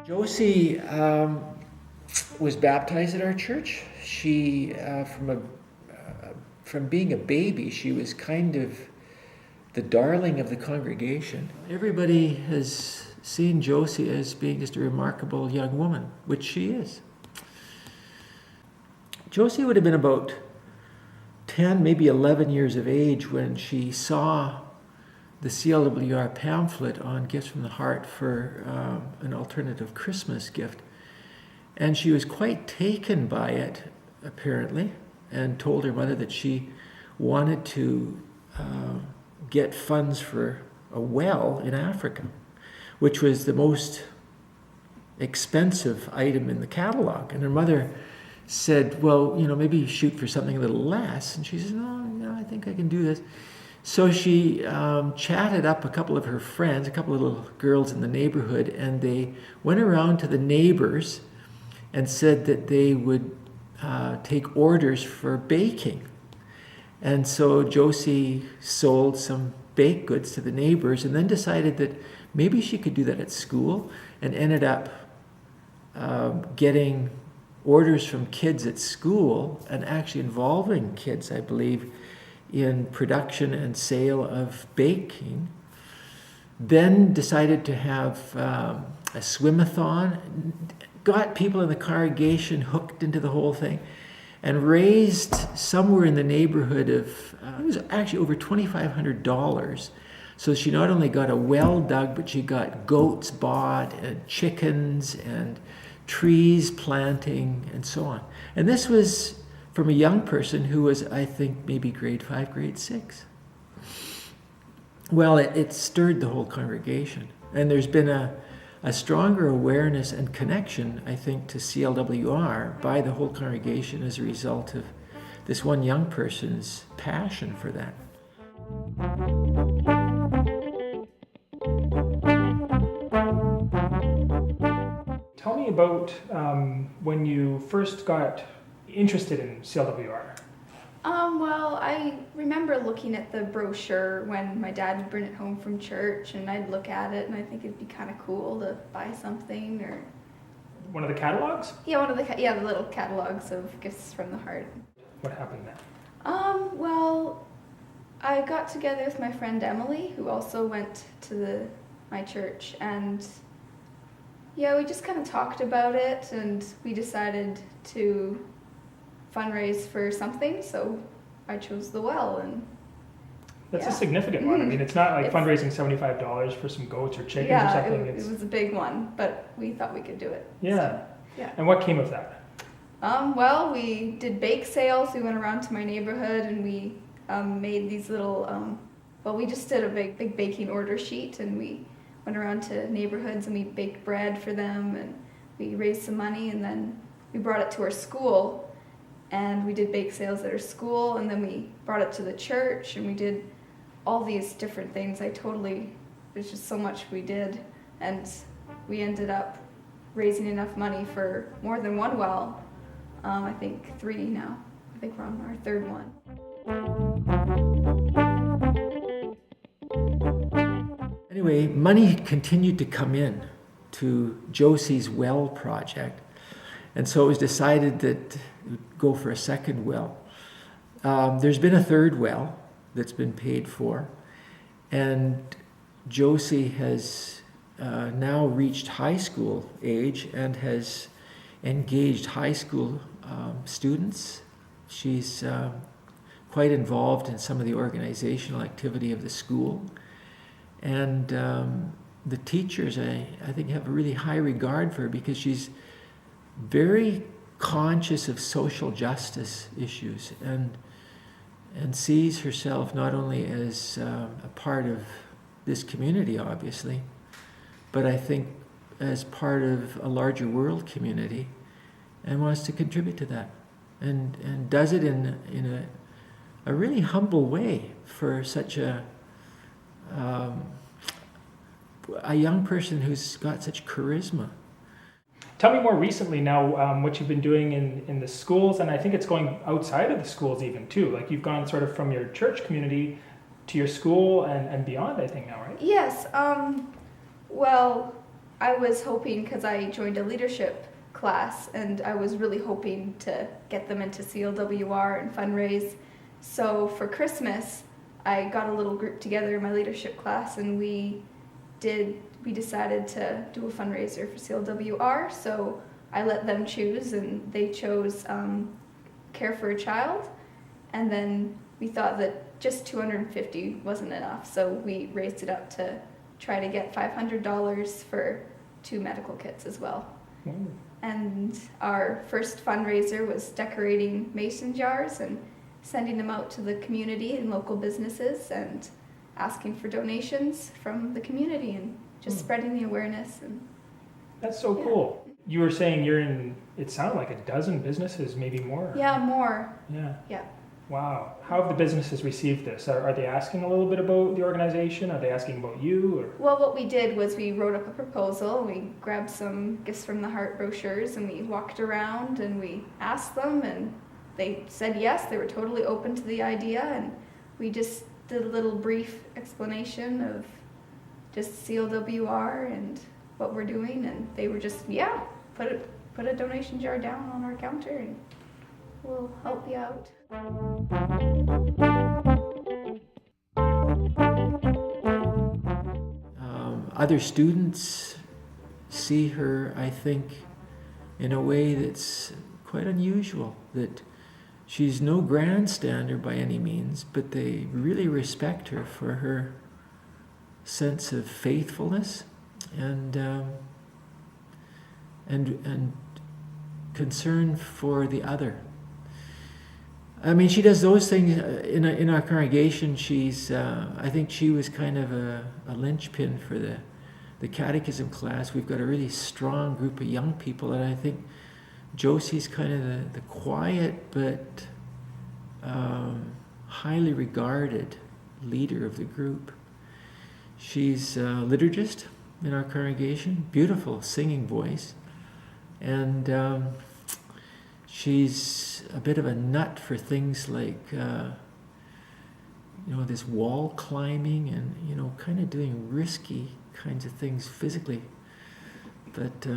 Josie was baptized at our church. She, from being a baby, she was kind of the darling of the congregation. Everybody has seen Josie as being just a remarkable young woman, which she is. Josie would have been about 10, maybe 11 years of age when she saw the CLWR pamphlet on Gifts from the Heart for an alternative Christmas gift. And she was quite taken by it, apparently, and told her mother that she wanted to get funds for a well in Africa, which was the most expensive item in the catalog. And her mother said, well, maybe shoot for something a little less. And she said, no, I think I can do this. So she chatted up a couple of her friends, a couple of little girls in the neighborhood, and they went around to the neighbors and said that they would take orders for baking. And so Josie sold some baked goods to the neighbors and then decided that maybe she could do that at school, and ended up getting orders from kids at school and actually involving kids, I believe, in production and sale of baking. Then decided to have a swim-a-thon, got people in the congregation hooked into the whole thing, and raised somewhere in the neighborhood of, it was actually over $2,500. So she not only got a well dug, but she got goats bought and chickens and trees planting and so on. And this was from a young person who was, I think, maybe grade 5, grade 6. Well, it stirred the whole congregation. And there's been a stronger awareness and connection, I think, to CLWR by the whole congregation as a result of this one young person's passion for that. Tell me about when you first got interested in CLWR. Well, I remember looking at the brochure when my dad would bring it home from church, and I'd look at it and I think it'd be kind of cool to buy something. Or One of the catalogs? yeah, the little catalogs of Gifts from the Heart. What happened then? Well, I got together with my friend Emily, who also went to my church, and yeah, we just kind of talked about it, and we decided to fundraise for something, so I chose the well. And That's yeah. a significant one. I mean, it's not like fundraising $75 for some goats or chickens or something. It was a big one, but we thought we could do it. Yeah. So, yeah. And what came of that? Well, we did bake sales. We went around to my neighborhood and we made these little, we just did a big baking order sheet, and we went around to neighborhoods and we baked bread for them, and we raised some money, and then we brought it to our school, and we did bake sales at our school, and then we brought it to the church, and we did all these different things. There's just so much we did, and we ended up raising enough money for more than one well. I think 3 now. I think we're on our 3rd one. Anyway, money continued to come in to Josie's well project. And so it was decided that we'd go for a second well. There's been a 3rd well that's been paid for. And Josie has now reached high school age and has engaged high school students. She's quite involved in some of the organizational activity of the school. And the teachers, I think, have a really high regard for her because she's very conscious of social justice issues and sees herself not only as a part of this community, obviously, but I think as part of a larger world community, and wants to contribute to that, and does it in a really humble way for such a young person who's got such charisma. Tell me more recently now what you've been doing in the schools, and I think it's going outside of the schools even too. Like you've gone sort of from your church community to your school and beyond, I think now, right? Yes. Well, I was hoping, because I joined a leadership class, and I was really hoping to get them into CLWR and fundraise. So for Christmas, I got a little group together in my leadership class, and we decided to do a fundraiser for CLWR. So I let them choose, and they chose Care for a Child. And then we thought that just $250 wasn't enough, so we raised it up to try to get $500 for 2 medical kits as well. Mm. And our first fundraiser was decorating mason jars and sending them out to the community and local businesses and asking for donations from the community and just spreading the awareness. And That's so cool. You were saying you're in, it sounded like a dozen businesses, maybe more. yeah, more. Yeah. Yeah. Wow. How have the businesses received this? Are they asking a little bit about the organization? Are they asking about you? Or? Well, what we did was we wrote up a proposal. We grabbed some Gifts from the Heart brochures and we walked around and we asked them, and they said yes. They were totally open to the idea, and we just did a little brief explanation of just CLWR and what we're doing, and they were just, yeah, put a donation jar down on our counter and we'll help you out. Other students see her, I think, in a way that's quite unusual, that she's no grandstander by any means, but they really respect her for her sense of faithfulness and concern for the other. I mean, she does those things in our congregation. She's, I think she was kind of a linchpin for the catechism class. We've got a really strong group of young people, and I think Josie's kind of the quiet but highly regarded leader of the group. She's a liturgist in our congregation, beautiful singing voice, and she's a bit of a nut for things like this wall climbing and kind of doing risky kinds of things physically, but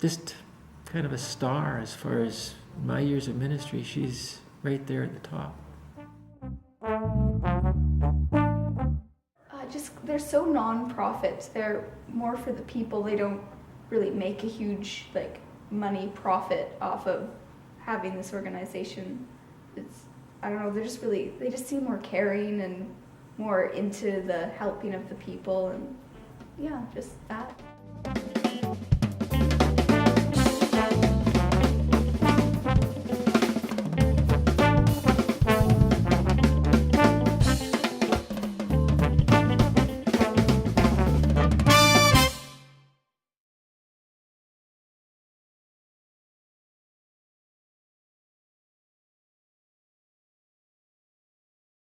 just kind of a star as far as my years of ministry. She's right there at the top. They're so non-profit. They're more for the people. They don't really make a huge money profit off of having this organization. I don't know, they just seem more caring and more into the helping of the people, and yeah, just that.